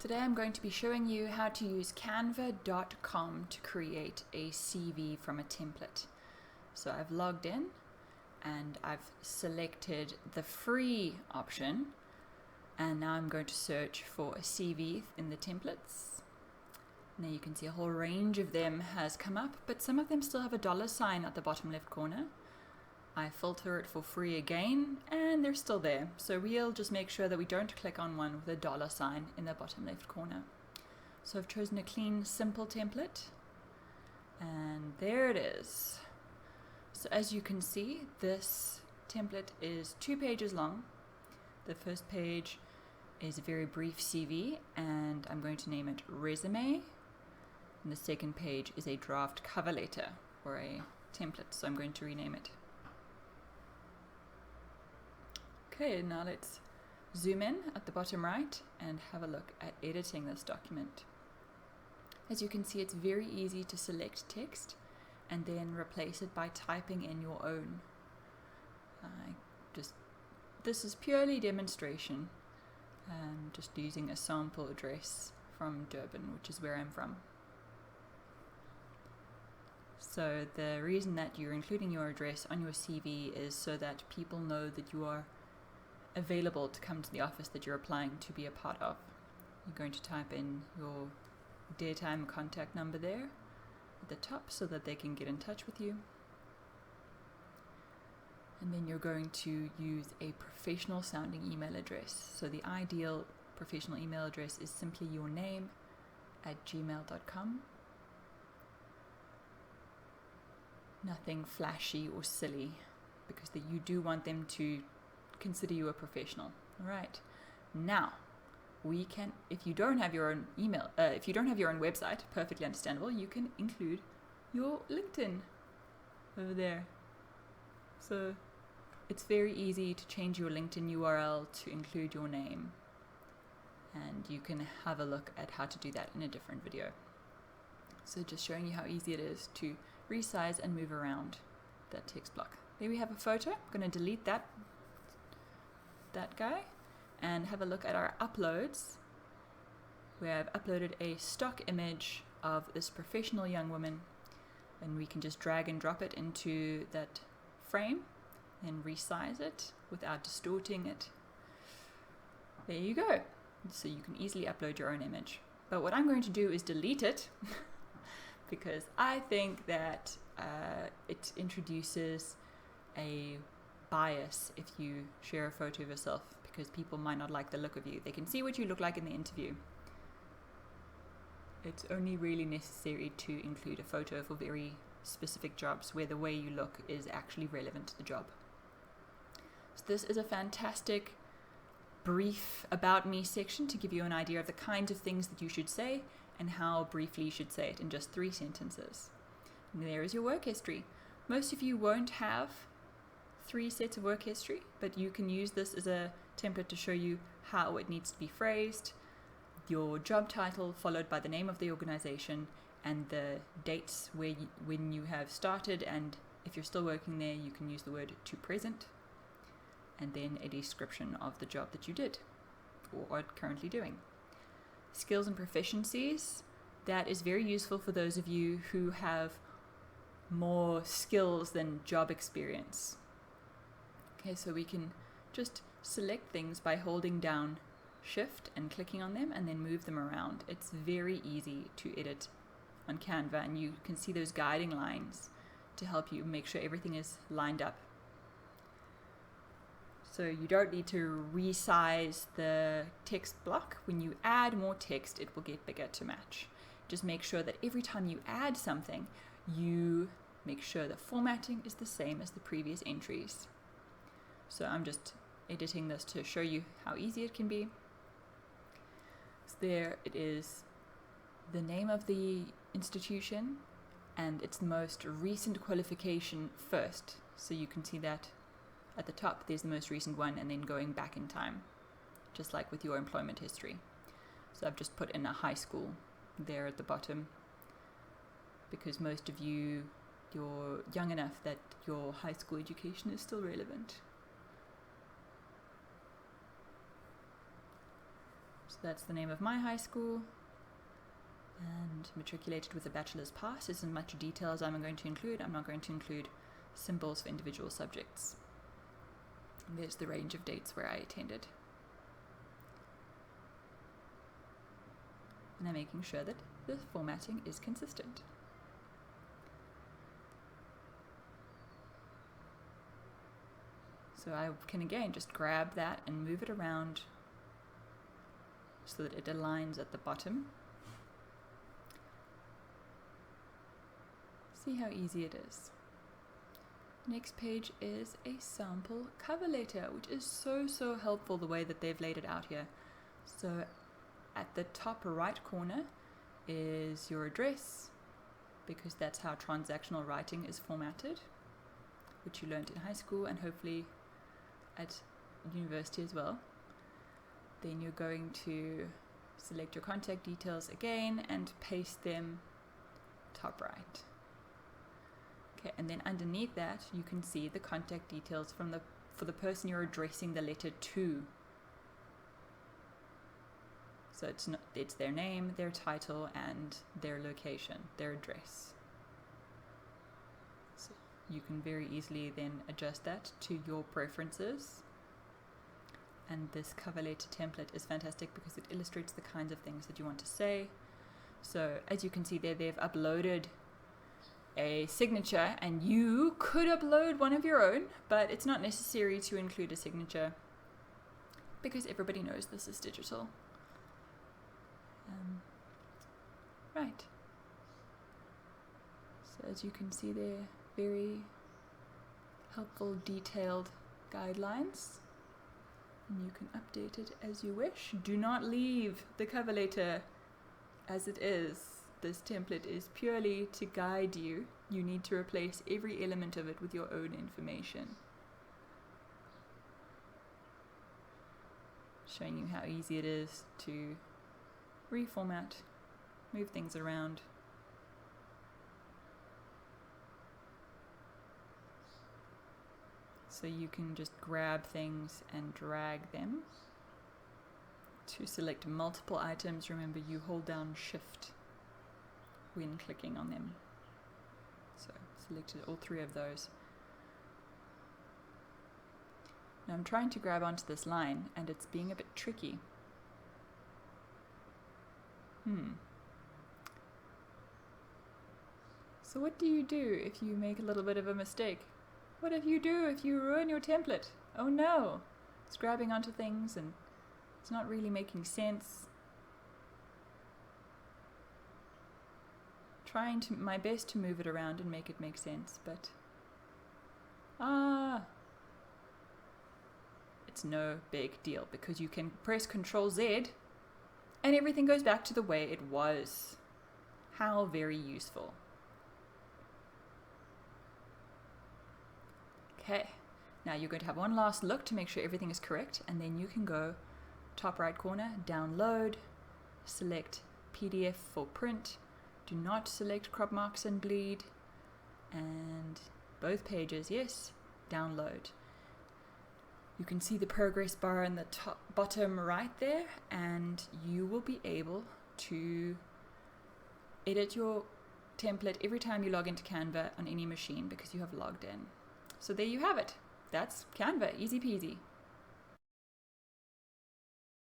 Today I'm going to be showing you how to use canva.com to create a CV from a template. So I've logged in and I've selected the free option, and now I'm going to search for a CV in the templates. Now you can see a whole range of them has come up, but some of them still have a $ at the bottom left corner. I filter it for free again, and they're still there. So we'll just make sure that we don't click on one with a $ in the bottom left corner. So I've chosen a clean, simple template, and there it is. So as you can see, this template is 2 pages long. The first page is a very brief CV, and I'm going to name it Resume. And the second page is a draft cover letter or a template, so I'm going to rename it. Okay, now let's zoom in at the bottom right and have a look at editing this document. As you can see, it's very easy to select text and then replace it by typing in your own. This is purely demonstration, just using a sample address from Durban, which is where I'm from. So the reason that you're including your address on your CV is so that people know that you are available to come to the office that you're applying to be a part of. You're going to type in your daytime contact number there at the top so that they can get in touch with you. And then you're going to use a professional sounding email address. So the ideal professional email address is simply your name @gmail.com. Nothing flashy or silly, because you do want them to consider you a professional. All right. Now, if you don't have your own email, if you don't have your own website, perfectly understandable, you can include your LinkedIn over there. So it's very easy to change your LinkedIn URL to include your name. And you can have a look at how to do that in a different video. So just showing you how easy it is to resize and move around that text block. There we have a photo. I'm going to delete that guy and have a look at our uploads, where I've uploaded a stock image of this professional young woman, and we can just drag and drop it into that frame and resize it without distorting it. There you go. So you can easily upload your own image. But what I'm going to do is delete it because I think that it introduces a bias if you share a photo of yourself, because people might not like the look of you. They can see what you look like in the interview. It's only really necessary to include a photo for very specific jobs where the way you look is actually relevant to the job. So this is a fantastic brief about me section to give you an idea of the kinds of things that you should say and how briefly you should say it in just 3 sentences. And there is your work history. Most of you won't have 3 sets of work history, but you can use this as a template to show you how it needs to be phrased. Your job title followed by the name of the organization and the dates when you have started, and if you're still working there, you can use the word to present, and then a description of the job that you did or are currently doing. Skills and proficiencies, that is very useful for those of you who have more skills than job experience. Okay, so we can just select things by holding down Shift and clicking on them and then move them around. It's very easy to edit on Canva, and you can see those guiding lines to help you make sure everything is lined up. So you don't need to resize the text block. When you add more text, it will get bigger to match. Just make sure that every time you add something, you make sure the formatting is the same as the previous entries. So I'm just editing this to show you how easy it can be. So there it is, the name of the institution, and its most recent qualification first. So you can see that at the top there's the most recent one, and then going back in time, just like with your employment history. So I've just put in a high school there at the bottom, because most of you're young enough that your high school education is still relevant. So that's the name of my high school, and matriculated with a bachelor's pass. Is as much detail as I'm going to include. I'm not going to include symbols for individual subjects. And there's the range of dates where I attended. And I'm making sure that the formatting is consistent. So I can again just grab that and move it around so that it aligns at the bottom. See how easy it is. Next page is a sample cover letter, which is so helpful the way that they've laid it out here. So at the top right corner is your address, because that's how transactional writing is formatted, which you learned in high school and hopefully at university as well. Then you're going to select your contact details again and paste them top right. Okay, and then underneath that you can see the contact details for the person you're addressing the letter to. So it's their name, their title, and their location, their address. So you can very easily then adjust that to your preferences. And this cover letter template is fantastic because it illustrates the kinds of things that you want to say. So as you can see there, they've uploaded a signature, and you could upload one of your own, but it's not necessary to include a signature because everybody knows this is digital. Right. So as you can see there, very helpful detailed guidelines, and you can update it as you wish. Do not leave the cover letter as it is. This template is purely to guide you. You need to replace every element of it with your own information. Showing you how easy it is to reformat, move things around. So you can just grab things and drag them. To select multiple items, remember you hold down Shift when clicking on them. So selected all three of those. Now I'm trying to grab onto this line and it's being a bit tricky. So what do you do if you make a little bit of a mistake? What do you do if you ruin your template? Oh no! It's grabbing onto things and it's not really making sense. Trying my best to move it around and make it make sense, but it's no big deal because you can press Ctrl Z and everything goes back to the way it was. How very useful. Okay, now you're going to have one last look to make sure everything is correct, and then you can go top right corner, download, select PDF for print, do not select crop marks and bleed, and both pages, yes, download. You can see the progress bar in the bottom right there, and you will be able to edit your template every time you log into Canva on any machine because you have logged in. So there you have it. That's Canva, easy peasy.